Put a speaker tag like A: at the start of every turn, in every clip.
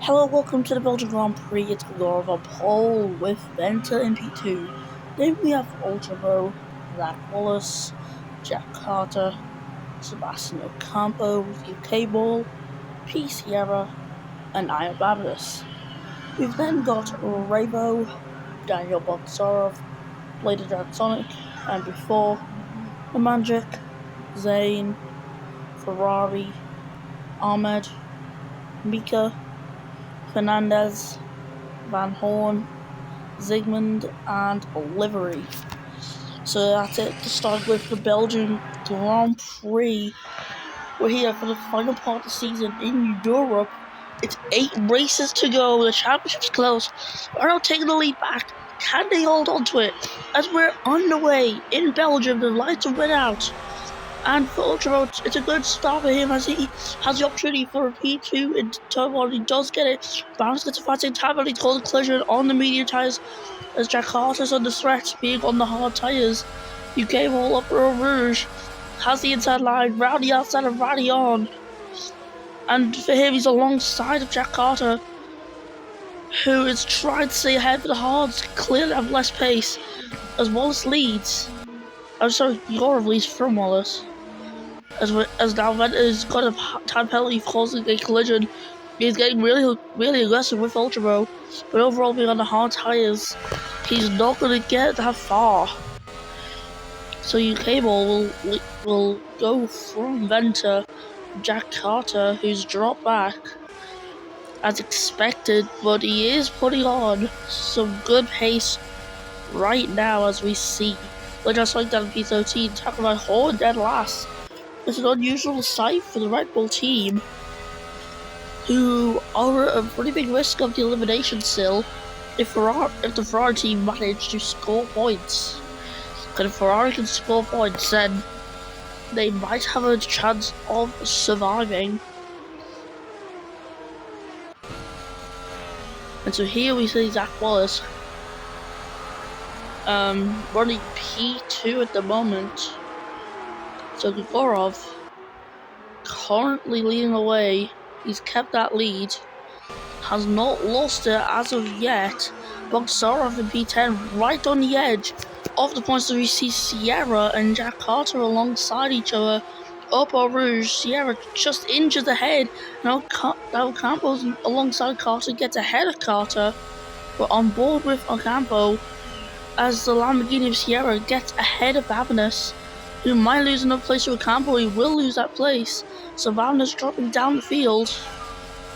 A: Hello, welcome to the Belgian Grand Prix. It's more of a poll with Venter in P2. Then we have Ultra Zach Wallace, Jack Carter, Sebastian Ocampo, UK Ball, P Sierra, and Ian Babis. We've then got Ravo, Daniel Botsarov, Bladed Red Sonic, and before the Magic, Zane, Ferrari, Ahmed, Mika, Fernandez, Van Horn, Zygmunt, and Livery. So that's it to start with the Belgian Grand Prix. We're here for the final part of the season in Europe. It's 8 races to go. The championship's close. Are now taking the lead back. Can they hold on to it? As we're underway in Belgium, the lights have went out. And for Ultra, it's a good start for him as he has the opportunity for a P2 in turn 1. He does get it. Barnes gets a fast time, but he calls a collision on the medium tyres as Jack Carter's under threat, being on the hard tyres. UK Ball up Eau Rouge has the inside line, Rowdy outside of Rowdy on. And for him, he's alongside of Jack Carter, who is trying to stay ahead for the hards, clearly have less pace, as Wallace leads. I'm sorry, Yorov leads from Wallace. As now Venter's got a time penalty for causing a collision. He's getting really aggressive with Ultra, but overall being on the hard tyres, he's not going to get that far. So UK Ball will go from Venter, Jack Carter, who's dropped back as expected, but he is putting on some good pace right now as we see. Like just like that in P13, talking about Horn dead last. It's an unusual sight for the Red Bull team, who are at a pretty big risk of the elimination still if the Ferrari team manage to score points. Because if Ferrari can score points, then they might have a chance of surviving. And so here we see Zach Wallace running P2 at the moment. So Gregorov currently leading the way. He's kept that lead, has not lost it as of yet. Bogsarov in P10 right on the edge of the points that we see Sierra and Jack Carter alongside each other. Up Eau Rouge, Sierra just inches ahead. Now Ocampo alongside Carter gets ahead of Carter. We're on board with Ocampo as the Lamborghini of Sierra gets ahead of Babinas, who might lose another place to Ocampo. He will lose that place. So Babinas dropping down the field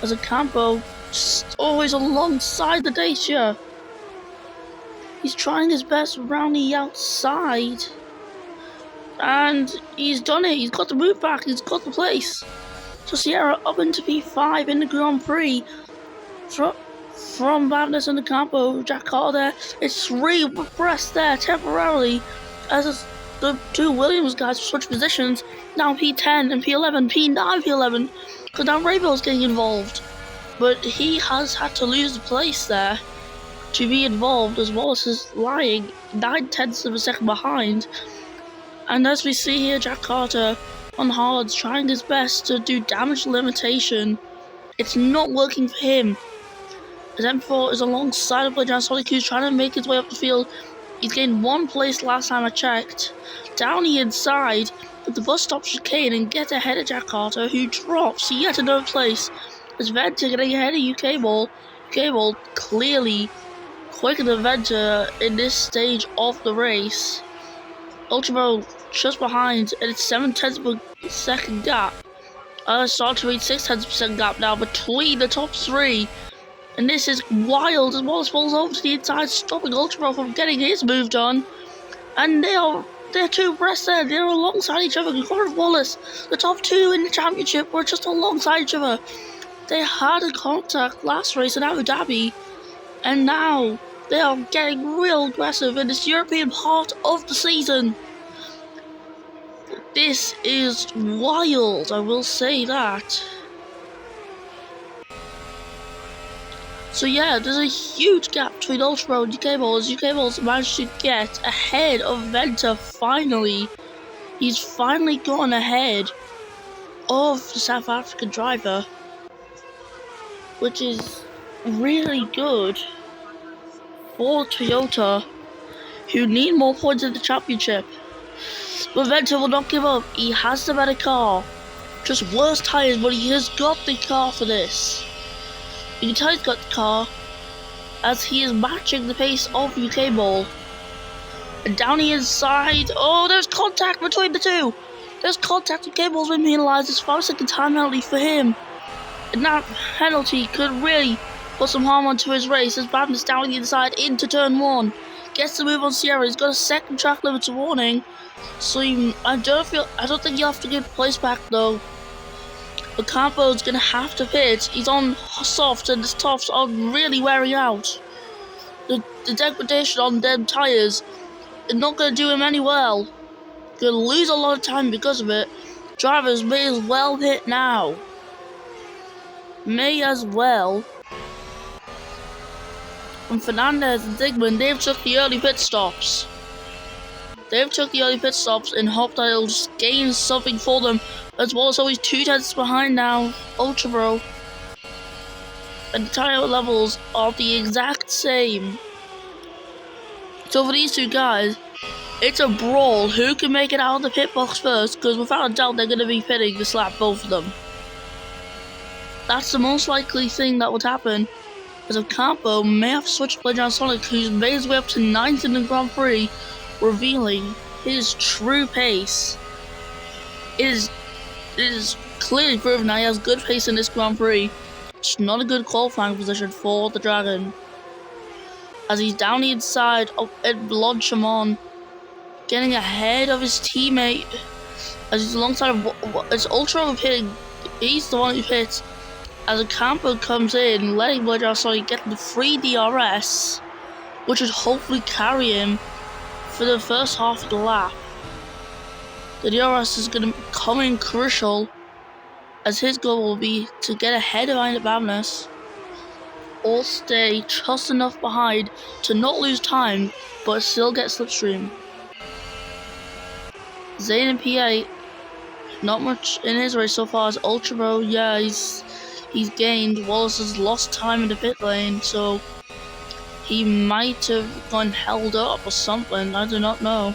A: as Ocampo just always alongside the Dacia. He's trying his best around the outside. And he's done it. He's got the move back. He's got the place. So Sierra up into P5 in the Grand Prix. From Babinas and Ocampo, Jack Carter there. It's 3 abreast there temporarily as the 2 Williams guys switch positions. Now P10 and P11, P9, P11. Because now Rayville's getting involved. But he has had to lose the place there to be involved, as Wallace is lying 9/10 of a second behind. And as we see here, Jack Carter on hards trying his best to do damage limitation. It's not working for him. As M4 is alongside of Belgian Sonic, who's trying to make his way up the field. He's gained 1 place last time I checked. Down the inside, at the bus stop chicane and gets ahead of Jack Carter, who drops yet another place. As Venter getting ahead of UK Ball. UK Ball clearly quicker than Venter in this stage of the race. Ultra just behind, and it's 7/10 of a second gap. Start to reach 6/10 of a second gap now between the top 3. And this is wild as Wallace falls over to the inside, stopping Ultra from getting his move done. And they're 2 abreast there. They're alongside each other. Gregor and Wallace, the top 2 in the championship, were just alongside each other. They had a contact last race in Abu Dhabi, and now they are getting real aggressive in this European part of the season. This is wild, I will say that. So yeah, there's a huge gap between Ultra and UK Ball as UK Ball's managed to get ahead of Venter finally. He's finally gotten ahead of the South African driver. which is really good for Toyota, who need more points in the championship. But Vettel will not give up. He has the better car. Just worse tyres, but he has got the car for this. You can tell he's got the car as he is matching the pace of UK Ball. And down the inside, oh, there's contact between the two. There's contact. UK Ball's been penalised. It's 5-second time penalty for him. And that penalty could really put some harm onto his race as Babness down the inside into turn 1. Gets the move on Sierra. He's got a second track limiter warning. So I don't think you'll have to give place back though. Ocampo's gonna have to pit. He's on softs and his softs are really wearing out. The degradation on them tyres is not gonna do him any well. Gonna lose a lot of time because of it. Drivers may as well pit now. May as well. And Fernandez and Digman, they've took the early pit stops. And hope that it'll just gain something for them, as well as always 2 tenths behind now, Ultra Bro. And the tyre levels are the exact same. So for these two guys, it's a brawl. Who can make it out of the pit box first? Because without a doubt, they're going to be pitting this lap, both of them. That's the most likely thing that would happen. As Ocampo may have switched Belgian Sonic, who's made his way up to 9th in the Grand Prix, revealing his true pace. It is clearly proven that he has good pace in this Grand Prix. It's not a good qualifying position for the Dragon. As he's down the inside of Ed Blanchimon, getting ahead of his teammate. As he's alongside of it's Ultra hitting. He's the one who hits. As Ocampo comes in, letting Belgian get the free DRS, which would hopefully carry him for the first half of the lap. The DRS is going to come in crucial, as his goal will be to get ahead of Ian Babness or stay just enough behind to not lose time but still get slipstream. Zane and PA, not much in his race so far. As Ultra Bro, yeah, he's gained. Wallace has lost time in the pit lane, so he might have gone held up or something. I do not know.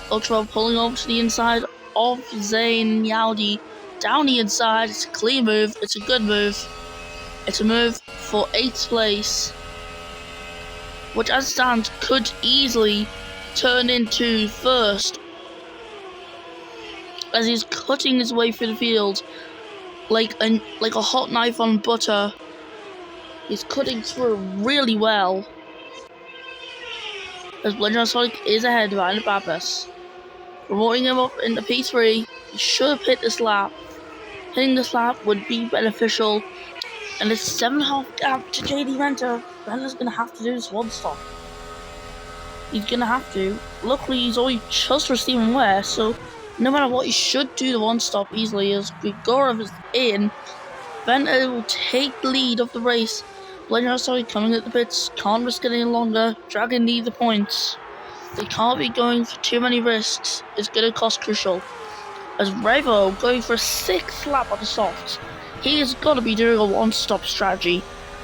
A: Ultra pulling over to the inside of Zane Yaudi. Down the inside. It's a clean move. It's a good move. It's a move for 8th place, which as it stands could easily turn into 1st, as he's cutting his way through the field like a hot knife on butter. He's cutting through really well. As Belgian Sonic is ahead of Ian Babness. Promoting him up in the P3, he should have hit this lap. Hitting this lap would be beneficial. And it's 7.5 gap to JD Venter. Venter's gonna have to do this one stop. He's gonna have to. Luckily, he's only just receiving wear, so no matter what, he should do the one stop easily. As Grigorov is in, Venter will take the lead of the race. Belgian coming at the pits, can't risk it any longer. Dragon need the points. They can't be going for too many risks. It's gonna cost crucial. As Revo going for a 6th lap on the softs. He has got to be doing a one-stop strategy.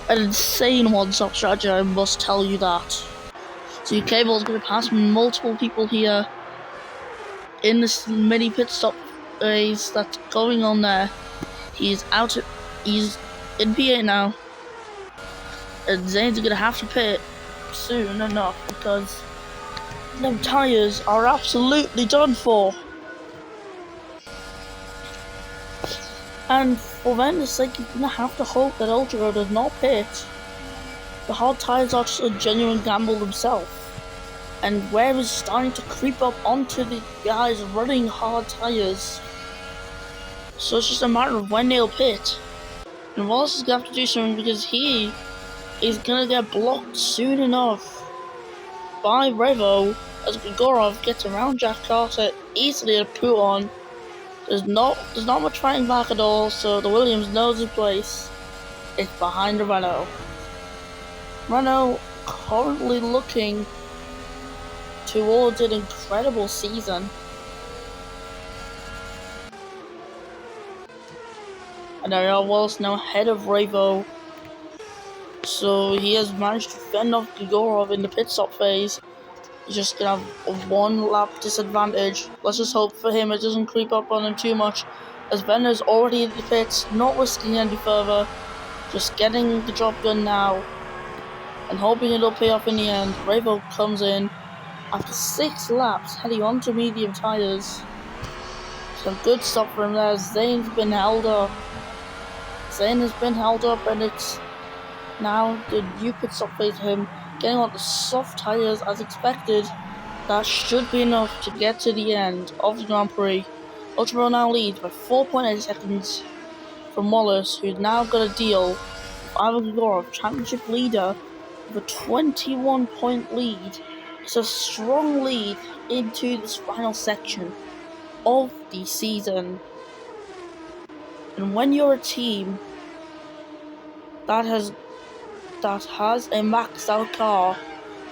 A: An insane one-stop strategy, I must tell you that. So UK Ball is going to pass multiple people here in this mini pit stop race that's going on there. He's in P8 now. And Zane's going to have to pit soon enough because them tyres are absolutely done for. And for Venter's sake, you're going to have to hope that Ultra does not pit. The hard tyres are just a genuine gamble themselves. And wear is starting to creep up onto the guys running hard tyres. So it's just a matter of when they'll pit. And Wallace is going to have to do something because he is going to get blocked soon enough by Revo as Grigorov gets around Jack Carter easily to put on. There's not much fighting back at all, so the Williams knows his place. It's behind the Renault. Renault currently looking towards an incredible season. And Ariel Wallace now ahead of Revo So he has managed to fend off Gigorov in the pit stop phase. He's just gonna have a 1 lap disadvantage. Let's just hope for him it doesn't creep up on him too much, as Venner's already in the pits, not risking any further, just getting the job done now and hoping it'll pay off in the end. Revo comes in after 6 laps, heading onto medium tyres. Some good stuff from there. Zane's been held up. Zane has been held up, and it's now the new pit stop phase for him, getting on the soft tyres as expected. That should be enough to get to the end of the Grand Prix. Ultra now leads by 4.8 seconds from Wallace, who's now got a deal with Ivan Gregorov, championship leader, with a 21-point lead. It's a strong lead into this final section of the season. And when you're a team that has a maxed out car,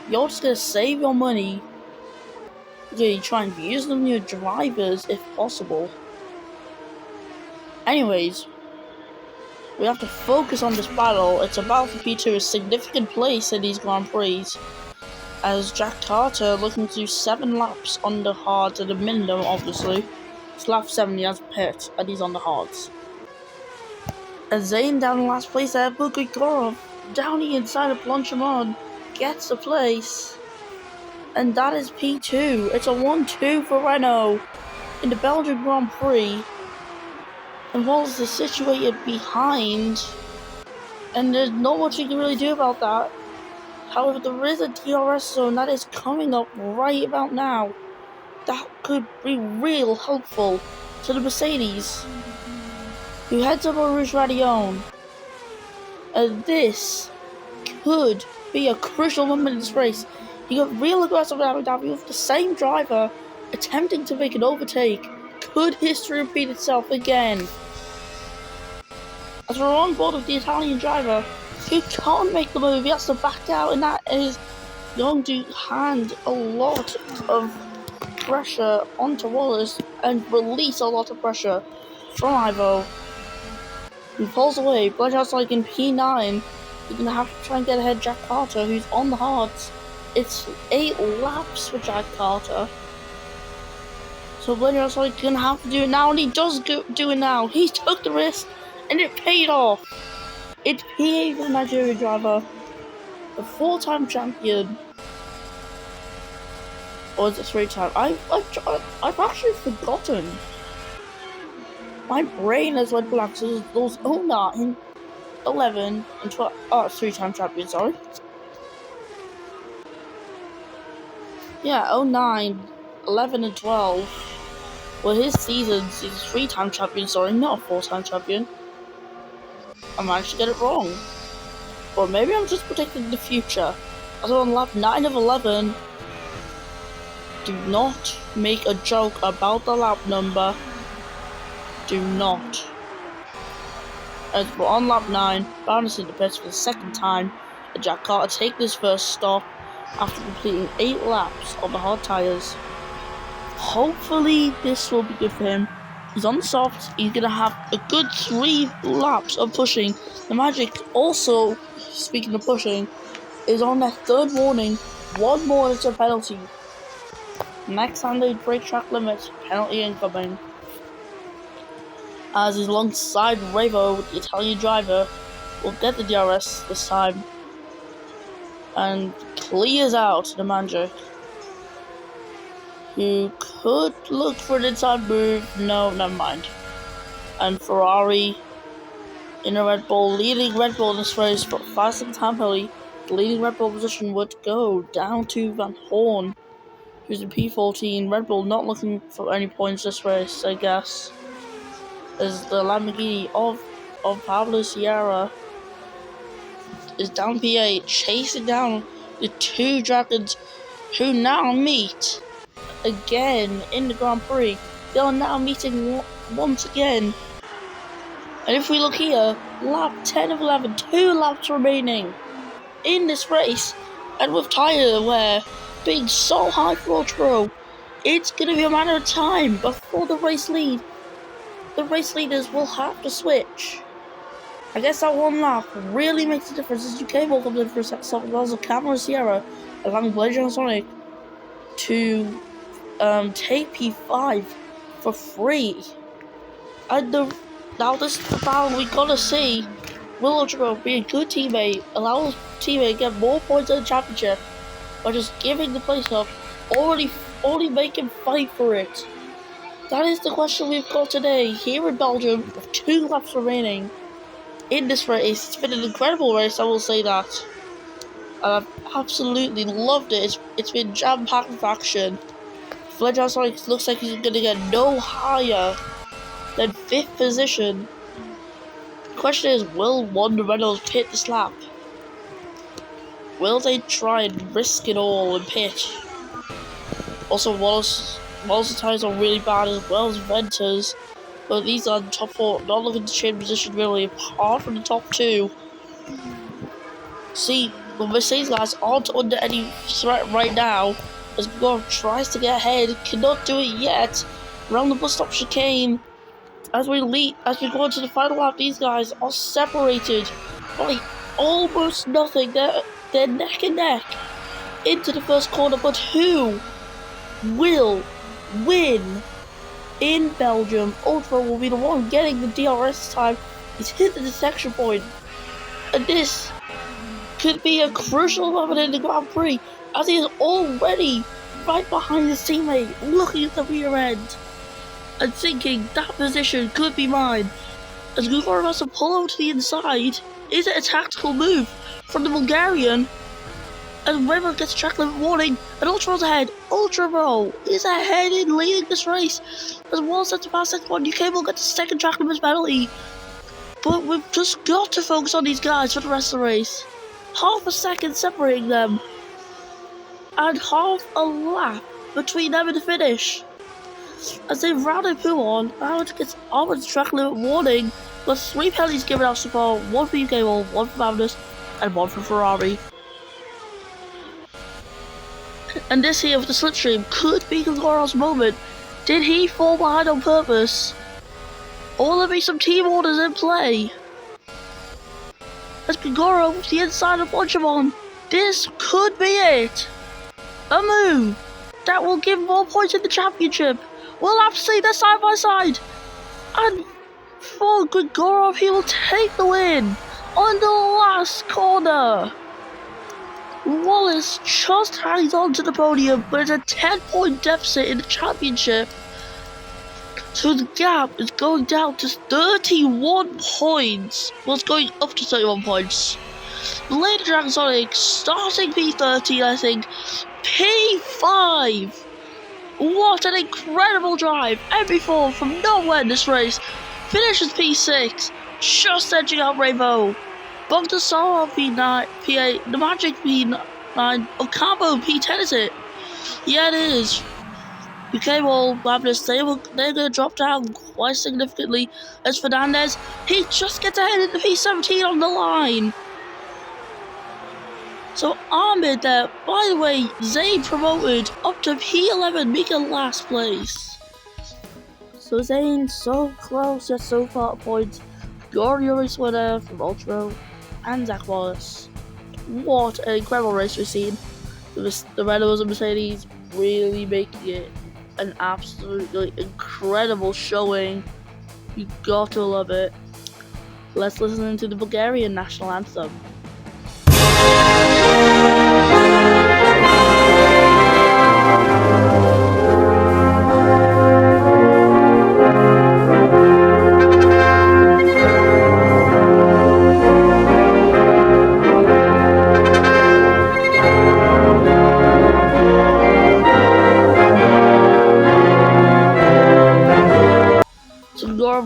A: you're just gonna save your money. You try and use them new drivers if possible. Anyways, we have to focus on this battle. It's a battle for P2, a significant place in these Grand Prix, as Jack Carter looking to do 7 laps on the hards at a minimum, obviously. It's lap 7, he has a pit, and he's on the hards. And Zane down in last place there, but Grigorov down the inside of Blanchimon gets the place. And that is P2. It's a 1-2 for Renault in the Belgian Grand Prix. And Wallace is situated behind, and there's not much you can really do about that. However, there is a DRS zone that is coming up right about now. That could be real helpful to the Mercedes, who heads up on Rouge Radion. And this could be a crucial moment in this race. He got real aggressive at Abu Dhabi with the same driver attempting to make an overtake. Could history repeat itself again? As we're on board with the Italian driver, who can't make the move, he has to back out, and that is going to hand a lot of pressure onto Wallace and release a lot of pressure from Ivo. He pulls away, but just like in P9, he's gonna have to try and get ahead Jack Carter, who's on the hards. It's 8 laps for Jack Carter. So Blender's like gonna have to do it now, and he does do it now. He took the risk, and it paid off. It's PA, the Nigerian driver, the 4-time champion. Or is it 3-time? I've actually forgotten. My brain has went blank. So those 09, 11, and 12. Oh, 3-time champion. Sorry. Yeah, 09, 11, and 12. Well, his seasons, he's a 3-time champion, sorry, not a 4-time champion. I managed to get it wrong. Or maybe I'm just predicting the future. As on lap 9 of 11, do not make a joke about the lap number. Do not. As we're on lap 9, Barnes in the pits for the 2nd time, and Jack Carter take this first stop after completing 8 laps on the hard tyres. Hopefully this will be good for him. He's on the soft, he's going to have a good 3 laps of pushing. The Magic also, speaking of pushing, is on their 3rd warning. 1 more is a penalty. Next time they break track limits, penalty incoming. As he's alongside Revo, the Italian driver, will get the DRS this time. And clears out the Magic, who could look for an inside move. No, never mind. And Ferrari in a Red Bull, leading Red Bull in this race, but 5-second time penalty. The leading Red Bull position would go down to Van Horn, who's in P14. Red Bull not looking for any points this race, I guess, as the Lamborghini of Pablo Sierra is down P8, chasing down the 2 dragons who now meet again in the Grand Prix. They are now meeting once again. And if we look here, lap 10 of 11, 2 laps remaining in this race. And with tyre wear being so high for Ultra, it's going to be a matter of time before the race leaders will have to switch. I guess that one lap really makes a difference as UK comes in for a second stop as well as a Camera Sierra allowing Belgian and Sonic to take P5 for free. And now this is the battle we gotta see. Will Ultra be a good teammate, allow his teammate to get more points in the championship, or just giving the place up, already make him fight for it? That is the question we've got today here in Belgium with 2 laps remaining in this race. It's been an incredible race, I will say that. And I've absolutely loved it. It's been jam-packed with action. Fledger Sonic looks like he's going to get no higher than 5th position. The question is, will Wonder Reynolds pit this lap? Will they try and risk it all and pit? Also, Wallace's tires are really bad as well as Venter's. But these are the top 4, not looking to change position really, apart from the top 2. See, the Mercedes guys aren't under any threat right now, as Gorf tries to get ahead, cannot do it yet. Around the bus stop chicane, as we go into the final lap, these guys are separated by almost nothing. They're neck and neck into the first corner, but who will win in Belgium? Ultra will be the one getting the DRS time. He's hit the detection point, and this could be a crucial moment in the Grand Prix, as he is already right behind his teammate, looking at the rear end and thinking that position could be mine. As Gugor has to pull over to the inside, is it a tactical move from the Bulgarian? And Weber gets a track limit warning, and Ultra's ahead. Ultra is ahead in leading this race, as well as to pass second one. UK will get the second track limit penalty, but we've just got to focus on these guys for the rest of the race. Half a second separating them, and half a lap between them and the finish. As they rounded Pooh on, Howard gets Armand's track limit warning, with 3 penalties given out so far, 1 for UK, 1 for Magnus, and 1 for Ferrari. And this here with the slipstream could be Gregoro's moment. Did he fall behind on purpose? Or will there be some team orders in play? As Gregoro with the inside of Bonchimon, this could be it. A move that will give more points in the championship. We'll have to see this side by side. And for Gregorov, he will take the win on the last corner. Wallace just hangs on to the podium, but it's a 10-point deficit in the championship. So the gap is going down to 31 points. Well, it's going up to 31 points. Lady Dragon Sonic starting P13, I think. P5! What an incredible drive! MP4 from nowhere in this race. Finishes P6, just edging out Rainbow. Bumped the Solo P9, P8, the Magic P9, Ocampo P10 is it? Yeah, it is. UK will Magnus, they're going to drop down quite significantly. As Fernandez, he just gets ahead in the P17 on the line. So Ahmed there, by the way, Zayn promoted up to P11, making last place. So Zayn so close yet so far at points. Your race winner from Ultra and Zach Wallace. What an incredible race we've seen. The Renaults and Mercedes really making it an absolutely incredible showing. You got to love it. Let's listen to the Bulgarian national anthem.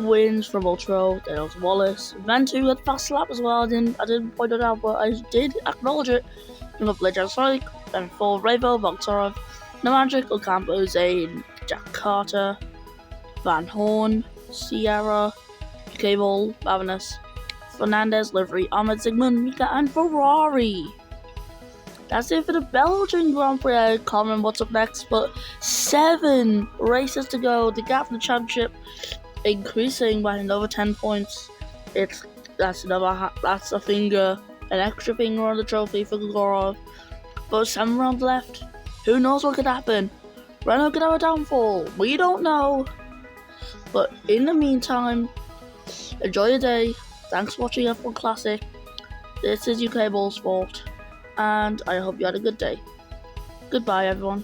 A: Wins from Ultra, then it was Wallace. Ventu had fast lap as well. I didn't point it out, but I did acknowledge it. Then got Belgian Sonic, then 4 Ravo, Voktorov, Nemagic, Ocampo, Zayn, Jack Carter, Van Horn, Sierra, Cable, Magnus, Fernandez, Livery, Ahmed, Zygmunt, Mika, and Ferrari. That's it for the Belgian Grand Prix. I can't remember what's up next, but 7 races to go. The gap in the championship increasing by another 10 points. It's That's that's a finger, an extra finger on the trophy for Gorov. But 7 rounds left. Who knows what could happen? Renault could have a downfall. We don't know. But in the meantime, enjoy your day. Thanks for watching F1 Classic. This is UK Ball Sport, and I hope you had a good day. Goodbye, everyone.